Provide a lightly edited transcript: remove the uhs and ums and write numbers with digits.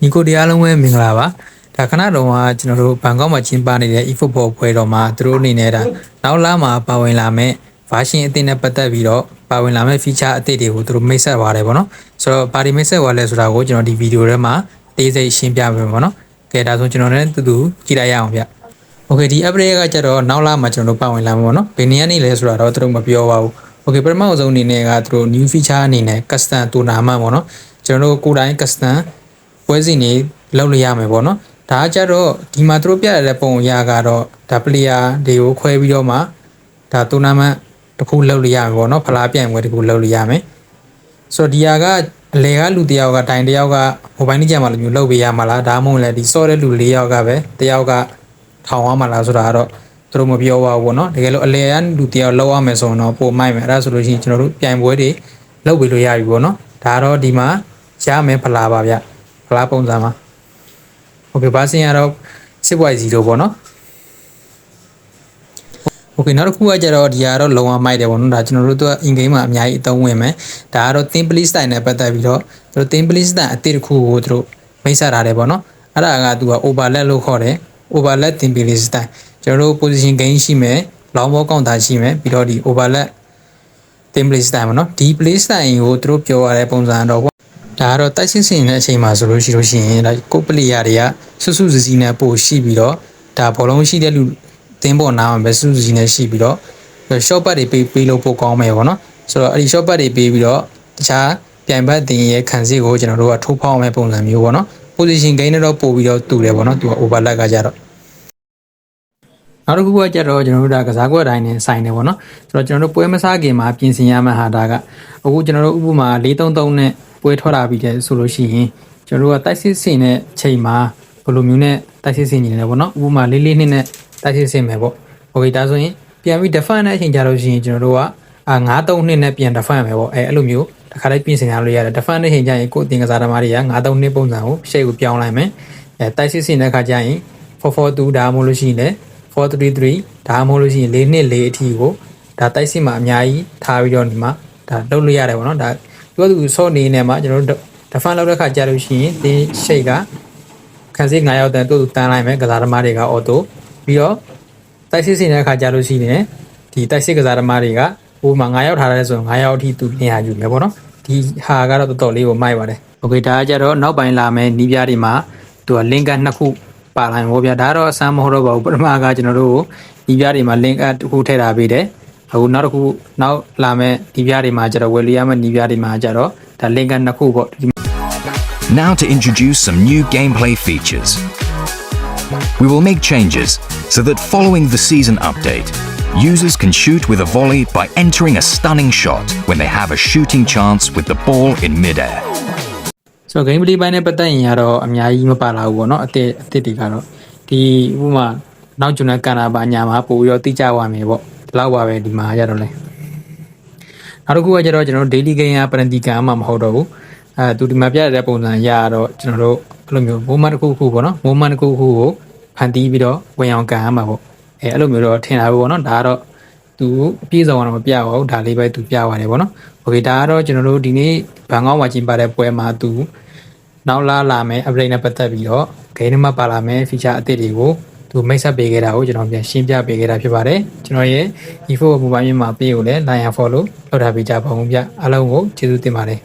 ညီကိုတရားလုံးပဲမင်္ဂလာပါဒါခဏတော့ကျွန်တော်တို့ဘန်ကောက်မှာကျင်းပနေတဲ့ e-football ပွဲတော်မှာသူတို့အနေနဲ့ဒါနောက်လာမှာပါဝင်လာမဲ့ version အသစ်နဲ့ပတ်သက်ပြီးတော့ပါဝင်လာမဲ့ feature အသစ်တွေကိုသူတို့မိတ်ဆက်သွားတယ်ပေါ့နော်ဆိုတော့ဘာတွေမိတ်ဆက်သွားလဲဆိုတာကိုကျွန်တော်ဒီဗီဒီယိုထဲမှာတေးစိတ်ရှင်းပြပေးမယ်ပေါ့နော်ကဲဒါဆိုကျွန်တော်လည်းတူတူကြည့်လိုက်ရအောင်ဗျโอเคဒီ update ကကြတော့နောက်လာမှာကျွန်တော်တို့ပါဝင်လာမှာပေါ့နော်ဘယ်နေရာနေလဲဆိုတာတော့သူတို့မပြောပါဘူးโอเคပထမဆုံးအနေနဲ့ကသူတို့ new feature အနေနဲ့ custom tournament ပေါ့နော်ကျွန်တော်တို့ကိုယ်တိုင် custom ပွဲစဉ်တွေလုပ်လို့ရမယ်ပေါ့နော်ဒါကြတော့ဒီမှာသူတို့ပြရတဲ့ပုံရကတော့ဒါ player တွေကိုခွဲပြီးတော့မှဒါ tournament တစ်ခုလုပ်လို့ရမယ်ပေါ့နော်ဖလားပြိုင်ပွဲတစ်ခုလုပ်လို့ရမယ်ဆိုတော့ဒီဟာကအလဲကလူတယောက်ကတိုင်တယောက်ကမိုဘိုင်းကြံမှာလိုမျိုးလုပ်ပေးရမှာလားဒါမှမဟုတ်လည်းဒီ စော့တဲ့လူ၄ယောက်ကပဲတယောက်ကထောင်ရမှာလားဆိုတာကတော့သူတို့မပြောပါဘူးပေါ့နော်တကယ်လို့အလဲကလူတယောက်လောက်ရမယ်ဆိုတော့ပိုမိုက်မယ်အဲ့ဒါဆိုလို့ရှိရင်ကျွန်တော်တို့ပြိုင်ပွဲတွေလုပ်ပေးလို့ရပြီပေါ့နော်ဒါတော့ဒီမှာရမယ်ဖလားပါဗျဖလားပုံစံမှာโอเคဘာစင်ရတော့ 6.0 ပေါ့နော်โอเคနောက်တစ်ခုကကြတော့ဒီကတော့လုံးဝမိုက်တယ်ပေါ့နော်ဒါကျွန်တော်တို့က in game မှာအများကြီးအသုံးဝင်မယ်ဒါကတော့ theme play style နဲ့ပတ်သက်ပြီးတော့သူတို့ theme play style အသစ်တစ်ခုကိုသူတို့မိတ်ဆက်ထားတယ်ပေါ့နော်အဲ့ဒါကသူက overlap လို့ခေါ်တယ် overlap theme play style ကျွန်တော်တို့ position gain ရှိမယ် long ball counter ရှိမယ်ပြီးတော့ဒီ overlap theme play style ပေါ့နော်ဒီ play style ကိုသူတို့ပြောရတဲ့ပုံစံတော့ဒါကတော့တိုက်စစ်စင်တဲ့အချိန်မှာဆိုလို့ရှိရင်ဒါကိုပလီယာတွေကစွစွစစီနဲ့ပို့ရှိပြီးတော့ဒါဘောလုံးရှိတဲ့လူသင်းပေါ်နားမှာပဲစွစွစစီနဲ့ရှိပြီးတော့ short pad တွေပေးလို့ပို့ကောင်းမယ်ပေါ့နော်ဆိုတော့အဲ့ဒီ short pad တွေပေးပြီးတော့တခြားပြိုင်ဘက်တင်ရဲ့ခံစစ်ကိုကျွန်တော်တို့ကထိုးဖောက်မဲ့ပုံစံမျိုးပေါ့နော် position gain နဲ့တော့ပို့ပြီးတော့တူတယ်ပေါ့နော်သူက overlap ကကြတော့နောက်တစ်ခုကကြတော့ကျွန်တော်တို့ဒါကစားကွက်တိုင်းနဲ့ဆိုင်တယ်ပေါ့နော်ဆိုတော့ကျွန်တော်တို့ပွဲမစားခင်မှာပြင်ဆင်ရမယ့်ဟာဒါကအခုကျွန်တော်တို့ဥပမာ433နဲ့ပွဲထွက်လာပြီးတဲ့ဆိုလို့ရှိရင်ကျွန်တော်တို့ကတိုက်စစ်စင်တဲ့ချိန်မှာဘယ်လိုမျိုးနဲ့တိုက်စစ်စင်နေလဲပေါ့နော်ဥပမာ442နဲ့တိုက်စစ်စင်မယ်ပေါ့โอเคဒါဆိုရင်ပြန်ပြီး defend တဲ့အချိန်ကြလို့ရှိရင်ကျွန်တော်တို့က932နဲ့ပြန် defend မယ်ပေါ့အဲ့လိုမျိုးတစ်ခါလေးပြင်ဆင်ရလို့ရတယ် defend တဲ့အချိန်ကျရင်ကိုယ်တင်ကစားသမားတွေက932ပုံစံကိုရှေ့ကိုပြောင်းလိုက်မယ်တိုက်စစ်စင်တဲ့အခါကျရင်442ဒါမှမဟုတ်လို့ရှိရင်လည်း433ဒါမှမဟုတ်လို့ရှိရင်424အထိကိုဒါတိုက်စစ်မှာအများကြီးထားပြီးတော့ဒီမှာဒါလုပ်လို့ရတယ်ပေါ့နော်ဒါသူစော့နေနေမှာကျွန်တော်တို့ defend လုပ်တဲ့ခါကြာလို့ရှိရင်ဒီ shape ကခံစစ်9ရောက်တန်းသူ့တန်းလိုက်မယ်ကစားသမားတွေက auto ပြီးတော့တိုက်စစ်စင်တဲ့ခါကြာလို့ရှိရင်ဒီတိုက်စစ်ကစားသမားတွေကဟိုမှာ9ရောက်ထားတယ်ဆိုရင်9ရောက်အထိသူလင်ဟာယူမယ်ပေါ့နော်ဒီဟာကတော့တော်တော်လေးကိုမိုက်ပါတယ်โอเคဒါကကြတော့နောက်ပိုင်းလာမယ်နီးပြားတွေမှာသူက link က2ခုပါလာမှာဗျာဒါတော့အစမ်းမဟုတ်တော့ပါဘူးပထမကကျွန်တော်တို့နီးပြားတွေမှာ link တစ်ခုထည့်ထားပေးတယ်အခုနောက်တစ်ခုနောက်လာမဲ့နီးပြားတွေမှာကျတော့ဝယ်လို့ရမယ့်နီးပြားတွေမှာကျတော့ဒါ link က2ခုပေါ့ Now to introduce some new gameplay features. We will make changes so that following the season update, users can shoot with a volley by entering a stunning shot when they have a shooting chance with the ball in mid-air. So gameplay ဘိုင်းနဲ့ပတ်သက်ရင်ကတော့အများကြီးမပါလာဘူးပေါ့နော်အသစ်တွေကတော့ဒီဥပမာနောက်ကျွန်တော်ကန်တာပါညာမှာပို့ပြီးတော့တိကျသွားမယ်ပေါ့ဒီလောက်ပါပဲဒီမှာရတော့လဲနောက်တစ်ခုကကျတော့ကျွန်တော်တို့ daily game က penalty ကမှမဟုတ်တော့ဘူးသူဒီမှာပြရတဲ့ပုံစံရတော့ကျွန်တော်တို့အဲ့လိုမျိုး moment တစ်ခုခုပေါ့နော် moment တစ်ခုခုကိုဖန်တီးပြီးတော့ဝင်အောင်ကန်ရမှာပေါ့အဲ့လိုမျိုးတော့ထင်တာပေါ့နော်ဒါကတော့သူအပြည့်စုံအောင်မပြပါဘူးဒါလေးပဲသူပြပါတယ်ပေါ့နော်โอเคဒါကတော့ကျွန်တော်တို့ဒီနေ့ဘန်ကောက်မှာကျင်းပတဲ့ပွဲမှာသူနောက်လာမယ် update နဲ့ပတ်သက်ပြီးတော့ game မှာပါလာမယ် feature အသစ်တွေကိုသူမိတ်ဆက်ပေးခဲ့တာကိုကျွန်တော်ပြန်ရှင်းပြပေးခဲ့တာဖြစ်ပါတယ်ကျွန်တော်ရဲ့ e-football mobile မှာပေးကိုလည်း like and follow လုပ်ထားပေးကြပါဦးဗျအားလုံးကိုကျေးဇူးတင်ပါတယ်